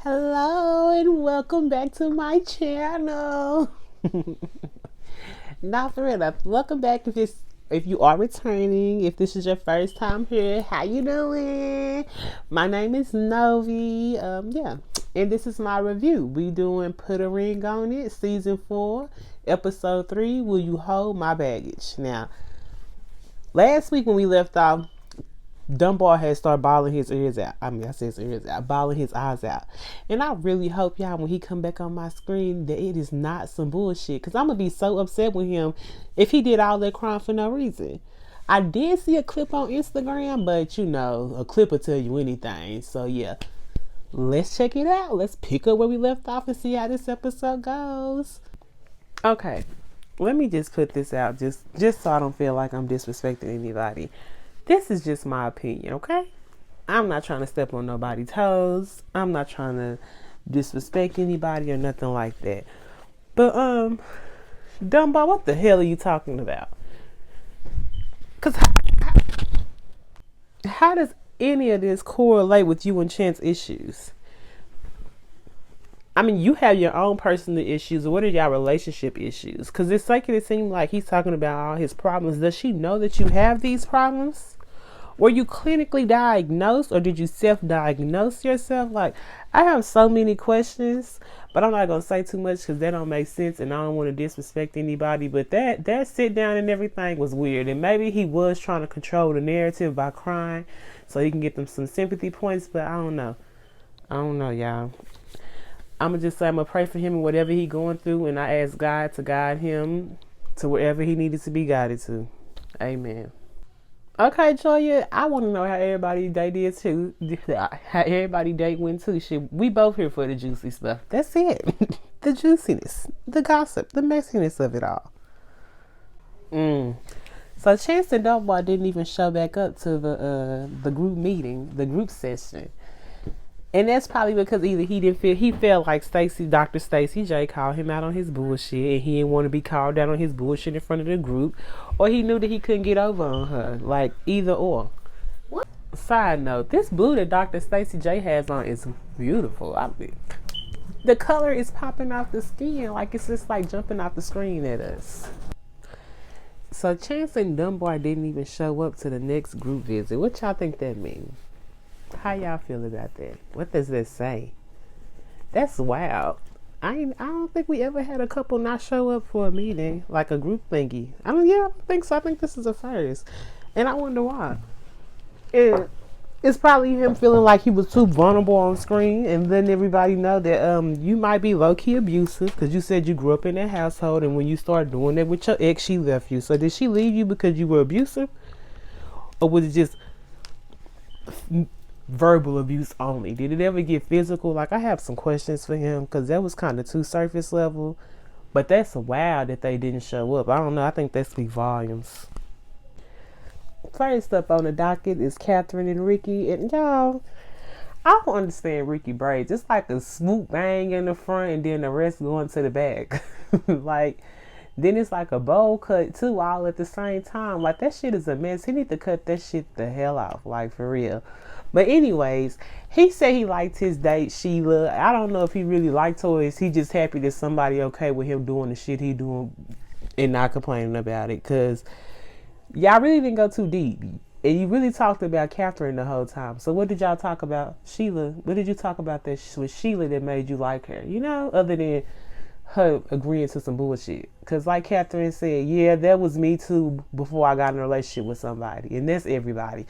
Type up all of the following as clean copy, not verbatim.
Hello and welcome back to my channel. Not for real. Welcome back if you are returning. If this is your first time here, how you doing? My name is Novi. Yeah, and this is my review. We doing Put a Ring on It, season 4, episode 3. Will you hold my baggage? Now, last week when we left off, Dunbar had started bawling his ears out. I said his ears out, bawling his eyes out. And I really hope y'all, when he come back on my screen, that it is not some bullshit. Because I'm going to be so upset with him if he did all that crying for no reason. I did see a clip on Instagram, but a clip will tell you anything. So yeah, let's check it out. Let's pick up where we left off and see how this episode goes. Okay, let me just put this out just so I don't feel like I'm disrespecting anybody. This is just my opinion, okay? I'm not trying to step on nobody's toes. I'm not trying to disrespect anybody or nothing like that. But, Dunbar, what the hell are you talking about? Because how does any of this correlate with you and Chance issues? I mean, you have your own personal issues. What are y'all relationship issues? Because it's making it seem like he's talking about all his problems. Does she know that you have these problems? Were you clinically diagnosed, or did you self-diagnose yourself? Like, I have so many questions, but I'm not going to say too much because that don't make sense and I don't want to disrespect anybody. But that sit down and everything was weird. And maybe he was trying to control the narrative by crying so he can get them some sympathy points. But I don't know. Y'all. I'm going to just say I'm going to pray for him and whatever he going through. And I ask God to guide him to wherever he needed to be guided to. Amen. Okay, Joya, I want to know how everybody date is too. How everybody date went too. Shit, we both here for the juicy stuff. That's it. The juiciness, the gossip, the messiness of it all. So Chance and Dunbar didn't even show back up to the group meeting, the group session. And that's probably because either he felt like Dr. Stacey J called him out on his bullshit and he didn't want to be called out on his bullshit in front of the group, or he knew that he couldn't get over on her. Like, either or. What? Side note, this blue that Dr. Stacey J has on is beautiful. I mean, the color is popping off the skin like it's just like jumping off the screen at us. So Chance and Dunbar didn't even show up to the next group visit. What y'all think that means? How y'all feel about that? What does that say? That's wild. I don't think we ever had a couple not show up for a meeting, like a group thingy. I don't think so. I think this is a first. And I wonder why. It's probably him feeling like he was too vulnerable on screen and letting everybody know that you might be low-key abusive because you said you grew up in that household, and when you started doing that with your ex, she left you. So did she leave you because you were abusive? Or was it just verbal abuse only? Did it ever get physical? Like, I have some questions for him because that was kind of too surface level. But that's wild that they didn't show up. I don't know. I think that speaks volumes. First up on the docket is Catherine and Ricky. And y'all, I don't understand Ricky braids. It's like a swoop bang in the front and then the rest going to the back. Like, then it's like a bowl cut too, all at the same time. Like, that shit is a mess. He need to cut that shit the hell off. Like, for real. But anyways, he said he liked his date, Sheila. I don't know if he really liked her, or is he just happy that somebody okay with him doing the shit he doing and not complaining about it? Because y'all really didn't go too deep. And you really talked about Catherine the whole time. So what did y'all talk about Sheila? What did you talk about that with Sheila that made you like her? Other than her agreeing to some bullshit. Because like Catherine said, yeah, that was me too before I got in a relationship with somebody. And that's everybody.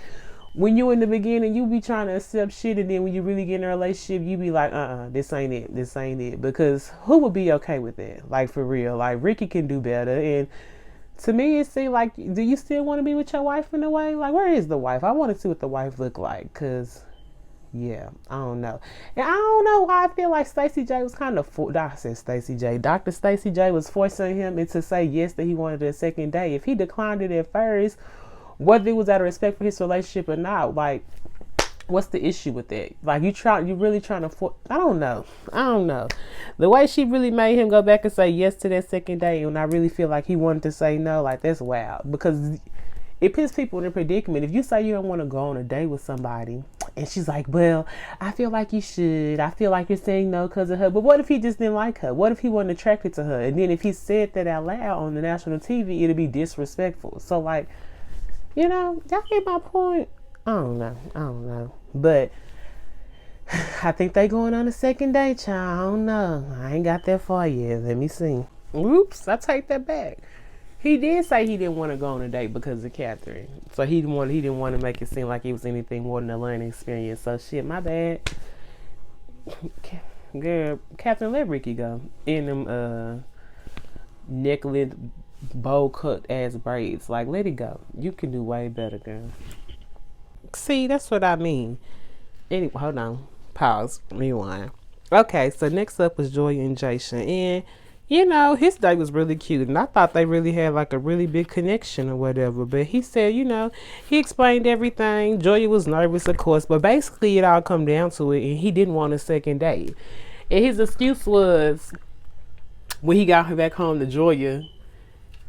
When you in the beginning, you be trying to accept shit, and then when you really get in a relationship, you be like, this ain't it. Because who would be okay with that? Like, for real. Like, Ricky can do better. And to me, it seemed like, do you still want to be with your wife in a way? Like, where is the wife? I want to see what the wife look like. Because, yeah, I don't know. And I don't know why I feel like Stacey J was kind of, Dr. Stacey J was forcing him into say yes that he wanted a second date. If he declined it at first, whether it was out of respect for his relationship or not, like, what's the issue with that? Like, you really trying to I don't know. The way she really made him go back and say yes to that second date, and I really feel like he wanted to say no, like, that's wild. Because it puts people in a predicament. If you say you don't want to go on a date with somebody, and she's like, well, I feel like you should. I feel like you're saying no because of her. But what if he just didn't like her? What if he wasn't attracted to her? And then if he said that out loud on the national TV, it'd be disrespectful. So, like, y'all get my point? I don't know. But I think they going on a second date, child. I don't know. I ain't got that far yet. Let me see. Oops, I take that back. He did say he didn't want to go on a date because of Catherine. So he didn't want to make it seem like it was anything more than a learning experience. So shit, my bad. Girl, Catherine, let Ricky go. In them necklet bowl cut ass braids. Like, let it go. You can do way better, girl. See, that's what I mean. Anyway, hold on. Pause. Rewind. Okay, so next up was Joy and Jason. And his date was really cute, and I thought they really had like a really big connection or whatever. But he said, he explained everything. Joya was nervous, of course, but basically it all come down to it, and he didn't want a second date. And his excuse was, when he got her back home to Joya,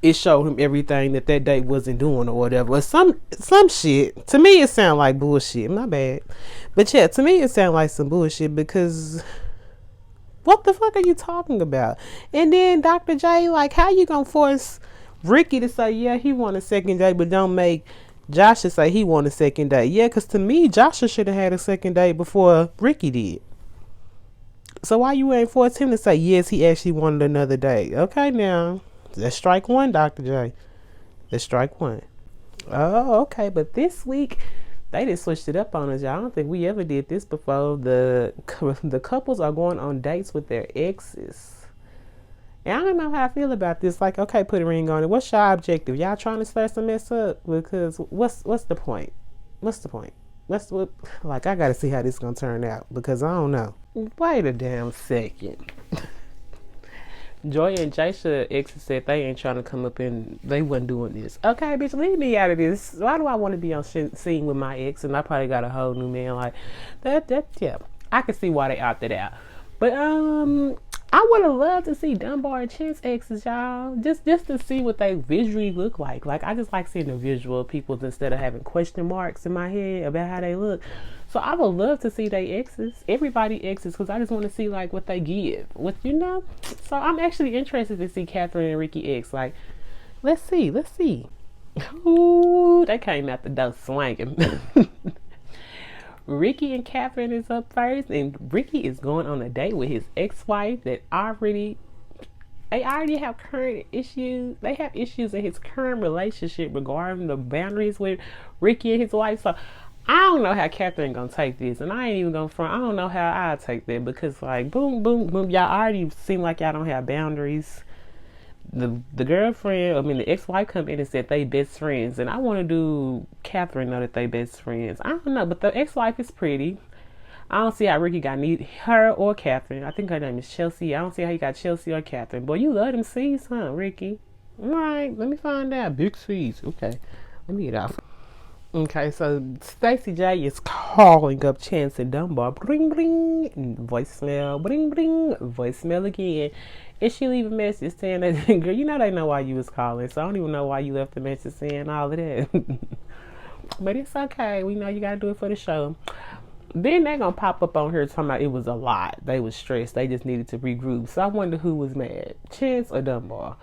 it showed him everything that date wasn't doing or whatever. Some shit. To me, it sounded like bullshit. My bad. But yeah, to me, it sounded like some bullshit because what the fuck are you talking about? And then Dr. J, like, how you gonna force Ricky to say, yeah, he want a second date, but don't make Joshua say he want a second date? Yeah, because to me, Joshua should have had a second date before Ricky did. So why you ain't force him to say, yes, he actually wanted another date? Okay, now, let's strike one, Dr. J. Let's strike one. Oh, okay, but this week, they just switched it up on us, y'all. I don't think we ever did this before. The couples are going on dates with their exes. And I don't know how I feel about this. Like, okay, put a ring on it. What's your objective? Y'all trying to start some mess up? Because what's the point? What's the point? Like, I got to see how this is going to turn out. Because I don't know. Wait a damn second. Joy and Jaisha exes said they ain't trying to come up and they wasn't doing this. Okay, bitch, leave me out of this. Why do I want to be on scene with my ex and I probably got a whole new man? Like, yeah. I can see why they opted out. But, I would have loved to see Dunbar and Chance exes, y'all. Just to see what they visually look like. Like, I just like seeing the visual of people instead of having question marks in my head about how they look. So I would love to see they exes, everybody exes, because I just want to see like what they give. So I'm actually interested to see Catherine and Ricky ex. Like, let's see. Ooh, they came out the door swinging. Ricky and Catherine is up first, and Ricky is going on a date with his ex-wife they already have current issues. They have issues in his current relationship regarding the boundaries with Ricky and his wife. So I don't know how Catherine gonna take this, and I ain't even gonna front. I don't know how I take that because, like, boom, boom, boom, y'all already seem like y'all don't have boundaries. The girlfriend, the ex-wife come in and said they best friends, and I want to do Catherine know that they best friends. I don't know, but the ex-wife is pretty. I don't see how Ricky got her or Catherine. I think her name is Chelsea. I don't see how you got Chelsea or Catherine. Boy, you love them C's, huh, Ricky? All right, let me find out. Big C's. Okay, let me get off. Okay, so Stacey J is calling up Chance and Dunbar. Bring, bring. Voicemail. Bring, bring. Voicemail again. And she leave a message saying that, girl, they know why you was calling. So I don't even know why you left the message saying all of that. But it's okay. We know you got to do it for the show. Then they're going to pop up on her talking about it was a lot. They was stressed. They just needed to regroup. So I wonder who was mad. Chance or Dunbar?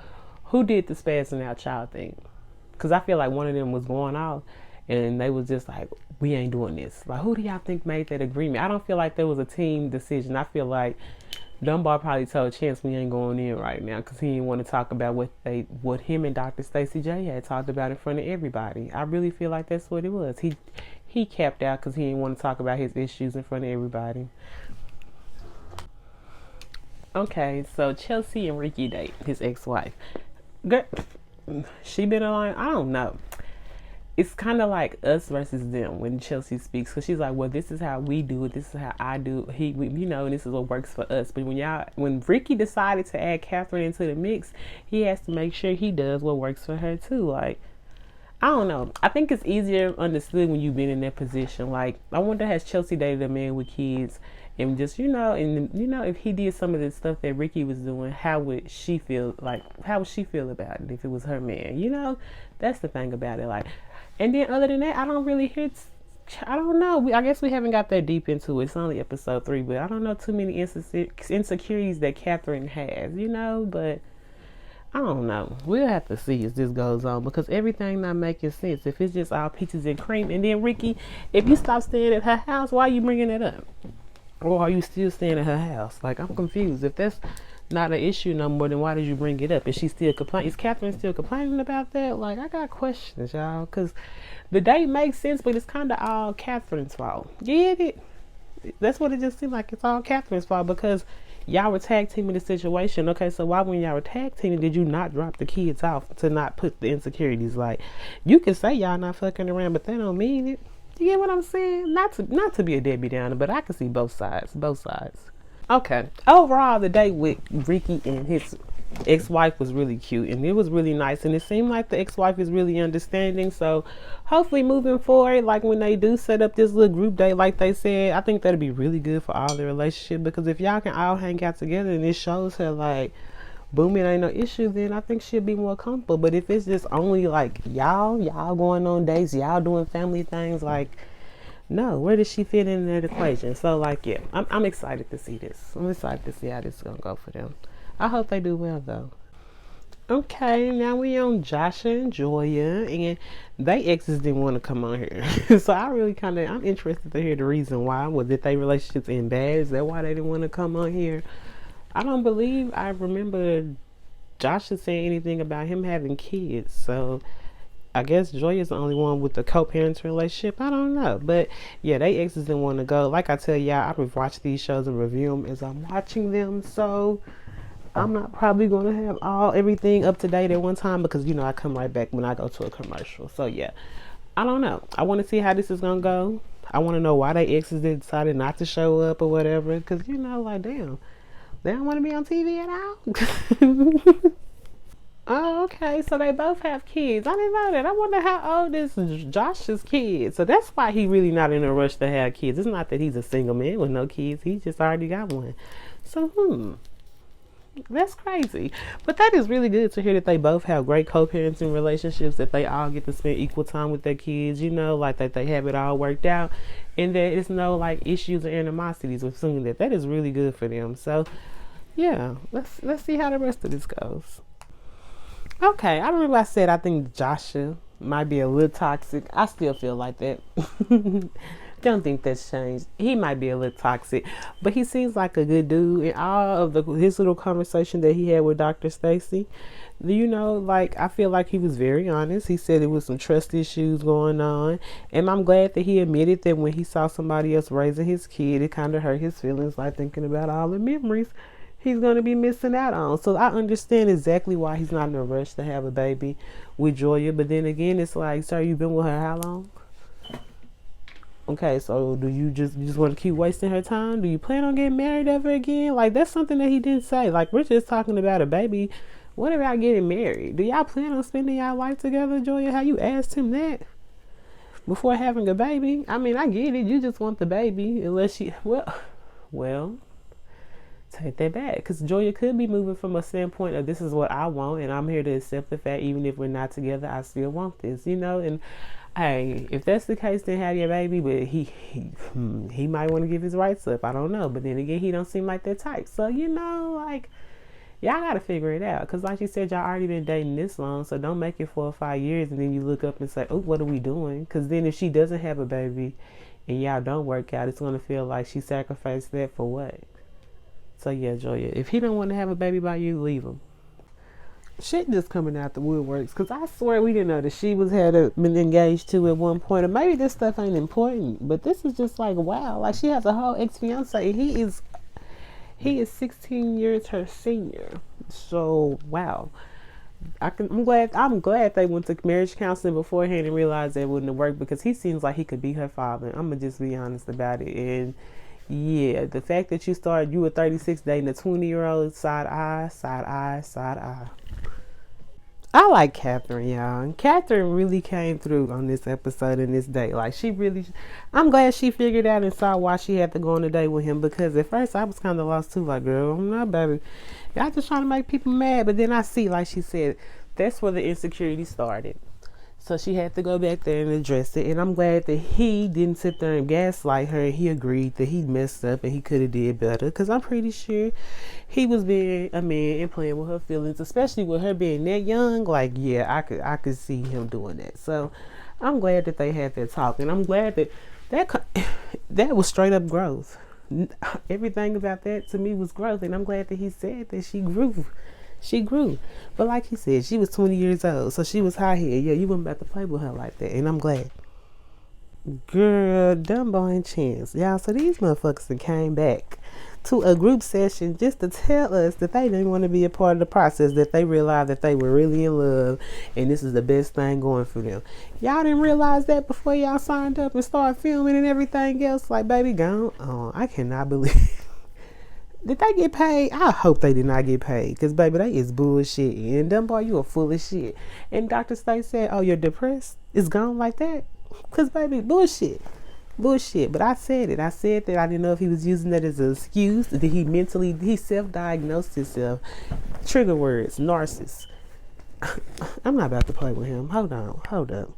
Who did the spazzing out child thing? Because I feel like one of them was going off. And they was just like, we ain't doing this. Like, who do y'all think made that agreement? I don't feel like there was a team decision. I feel like Dunbar probably told Chance we ain't going in right now because he didn't want to talk about what him and Dr. Stacey J had talked about in front of everybody. I really feel like that's what it was. He capped out because he didn't want to talk about his issues in front of everybody. Okay, so Chelsea and Ricky date, his ex-wife. Girl, she been alone? I don't know. It's kind of like us versus them when Chelsea speaks, because she's like, well, this is how we do it, this is how I do it, and this is what works for us. But when Ricky decided to add Catherine into the mix, he has to make sure he does what works for her too. Like, I don't know. I think it's easier understood when you've been in that position. Like, I wonder, has Chelsea dated a man with kids? And just, if he did some of the stuff that Ricky was doing, how would she feel? Like, how would she feel about it if it was her man? That's the thing about it. Like, And then other than that, I don't really hear. I don't know. I guess we haven't got that deep into it. It's only episode 3, but I don't know too many insecurities that Catherine has, But I don't know. We'll have to see as this goes on because everything not making sense. If it's just all peaches and cream, and then Ricky, if you stop staying at her house, why are you bringing it up? Or are you still staying at her house? Like, I'm confused. If that's not an issue no more, then why did you bring it up? Is she still complaining? Is Catherine still complaining about that? Like, I got questions, y'all, because the date makes sense, but it's kind of all Catherine's fault. Get it? That's what it just seemed like. It's all Catherine's fault because y'all were tag teaming the situation. Okay, so why when y'all were tag teaming did you not drop the kids off to not put the insecurities? Like, you can say y'all not fucking around, but that don't mean it. You get what I'm saying? Not to be a Debbie Downer, but I can see both sides. Both sides. Okay. Overall, the date with Ricky and his ex-wife was really cute, and it was really nice, and it seemed like the ex-wife is really understanding. So hopefully moving forward, like when they do set up this little group date like they said, I think that'll be really good for all the relationship, because if y'all can all hang out together and it shows her like boom, it ain't no issue, then I think she'll be more comfortable. But if it's just only like y'all going on dates, y'all doing family things, like, no, where does she fit in that equation? So like, yeah, I'm excited to see this. I'm excited to see how this is gonna go for them. I hope they do well though. Okay, now we on Joshua and Joya, and they exes didn't want to come on here. So I really I'm interested to hear the reason why. Was it their relationships in bad? Is that why they didn't want to come on here? I don't believe I remember Joshua saying anything about him having kids. So I guess Joy is the only one with the co-parents relationship. I don't know. But yeah, they exes didn't want to go. Like I tell y'all, I would watch these shows and review them as I'm watching them. So I'm not probably going to have everything up to date at one time because, I come right back when I go to a commercial. So yeah, I don't know. I want to see how this is going to go. I want to know why they exes decided not to show up or whatever. Because, like, damn. They don't want to be on TV at all? Oh, okay. So they both have kids. I didn't know that. I wonder how old is Josh's kid. So that's why he really not in a rush to have kids. It's not that he's a single man with no kids. He just already got one. So, that's crazy. But that is really good to hear that they both have great co-parenting relationships, that they all get to spend equal time with their kids, like that they have it all worked out, and that it's no like issues or animosities with seeing that. That is really good for them. So yeah, let's see how the rest of this goes. Okay, I remember I said I think Joshua might be a little toxic. I still feel like that. Don't think that's changed. He might be a little toxic, but he seems like a good dude. And all of his little conversation that he had with Dr. Stacy, like I feel like he was very honest. He said there was some trust issues going on, and I'm glad that he admitted that when he saw somebody else raising his kid, it kind of hurt his feelings, like thinking about all the memories he's going to be missing out on. So I understand exactly why he's not in a rush to have a baby with Joya. But then again, it's like, sir, you've been with her how long? Okay, so do you just want to keep wasting her time? Do you plan on getting married ever again? Like, that's something that he didn't say. Like, we're just talking about a baby. What about getting married? Do y'all plan on spending y'all life together, Joya? How you asked him that before having a baby? I mean, I get it. You just want the baby, unless well, take that back, because Joya could be moving from a standpoint of this is what I want, and I'm here to accept the fact even if we're not together, I still want this, and hey, if that's the case, then have your baby. But he might want to give his rights up. I don't know, but then again, he don't seem like that type. So like, y'all gotta figure it out, because like you said, y'all already been dating this long, so don't make it 4 or 5 years and then you look up and say, oh, what are we doing? Because then if she doesn't have a baby and y'all don't work out, it's gonna feel like she sacrificed that for what? So yeah, Joya, if he don't want to have a baby by you, leave him. Shit just coming out the woodworks, because I swear we didn't know that she been engaged to at one point, or maybe this stuff ain't important, but this is just like, wow, like she has a whole ex-fiance, and he is 16 years her senior. So wow, I'm glad they went to marriage counseling beforehand and realized that wouldn't have worked, because he seems like he could be her father. I'm gonna just be honest about it. And yeah, the fact that you were 36 dating a 20-year-old, side eye. I like Catherine, y'all. And Catherine really came through on this episode and this date. Like, I'm glad she figured out and saw why she had to go on a date with him, because at first I was kind of lost too. Like, girl, I'm not, baby. Y'all just trying to make people mad. But then I see, like she said, that's where the insecurity started. So she had to go back there and address it. And I'm glad that he didn't sit there and gaslight her. He agreed that he messed up and he could have did better. Because I'm pretty sure he was being a man and playing with her feelings, especially with her being that young. Like, yeah, I could see him doing that. So I'm glad that they had that talk. And I'm glad that was straight up growth. Everything about that to me was growth. And I'm glad that he said that she grew. She grew. But like he said, she was 20 years old. So she was high head. Yeah, you weren't about to play with her like that. And I'm glad. Girl, Dumbo and Chance. Y'all, so these motherfuckers came back to a group session just to tell us that they didn't want to be a part of the process, that they realized that they were really in love and this is the best thing going for them. Y'all didn't realize that before y'all signed up and started filming and everything else? Like, baby, gone. Oh, I cannot believe. Did they get paid? I hope they did not get paid. Because, baby, that is bullshit. And Dumbo, you are full of shit. And Dr. Stacey said, oh, you're depressed? It's gone like that? Because, baby, bullshit. Bullshit. But I said it. I said that I didn't know if he was using that as an excuse. Did he self-diagnosed himself? Trigger words. Narcissist. I'm not about to play with him. Hold up.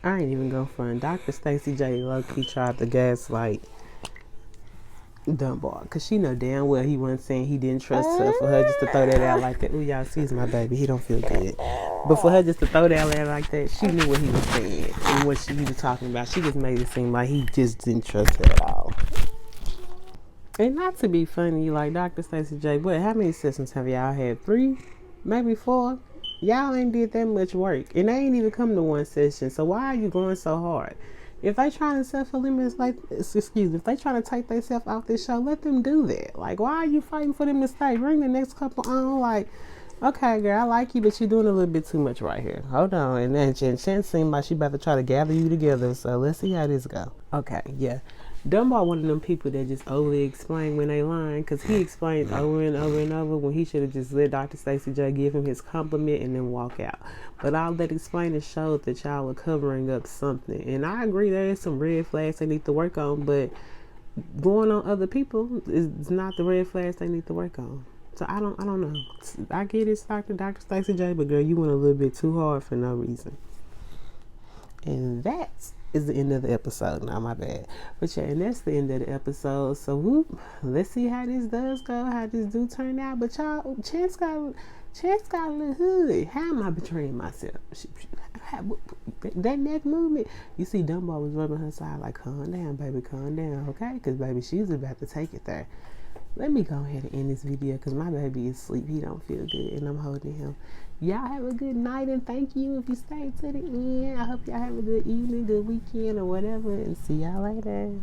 I ain't even gonna front. Dr. Stacey J. low-key tried to gaslight Dumbo, because she know damn well he wasn't saying he didn't trust her, for her just to throw that out like that. Ooh, y'all, excuse my baby, he don't feel good. But for her just to throw that out like that, she knew what he was saying and what he was talking about. She just made it seem like he just didn't trust her at all. And not to be funny, like Dr. Stacey J, but how many sessions have y'all had? 3? Maybe 4? Y'all ain't did that much work. And they ain't even come to 1 session. So why are you going so hard? If they trying to self-eliminate, if they trying to take themselves off this show, let them do that. Like, why are you fighting for them to stay? Bring the next couple on. Like, okay, girl, I like you, but you're doing a little bit too much right here. Hold on. And then Chance seemed like she about to try to gather you together. So let's see how this go. Okay, yeah. Dumbo one of them people that just overly explain when they lying, because he explained over and over and over when he should have just let Dr. Stacey J give him his compliment and then walk out. But all that explaining showed that y'all were covering up something. And I agree there is some red flags they need to work on, but going on other people is not the red flags they need to work on. So I don't know. I get it, Dr. Stacey J, but girl, you went a little bit too hard for no reason. And that is the end of the episode. Now, my bad. But yeah, and that's the end of the episode. So whoop, let's see how this does go, how this do turn out. But y'all, Chance got a little hood. How am I betraying myself? That neck movement. You see Dumbo was rubbing her side like, calm down, baby, calm down, okay? Because baby, she's about to take it there. Let me go ahead and end this video because my baby is asleep. He don't feel good and I'm holding him. Y'all have a good night and thank you if you stayed to the end. I hope y'all have a good evening, good weekend or whatever, and see y'all later.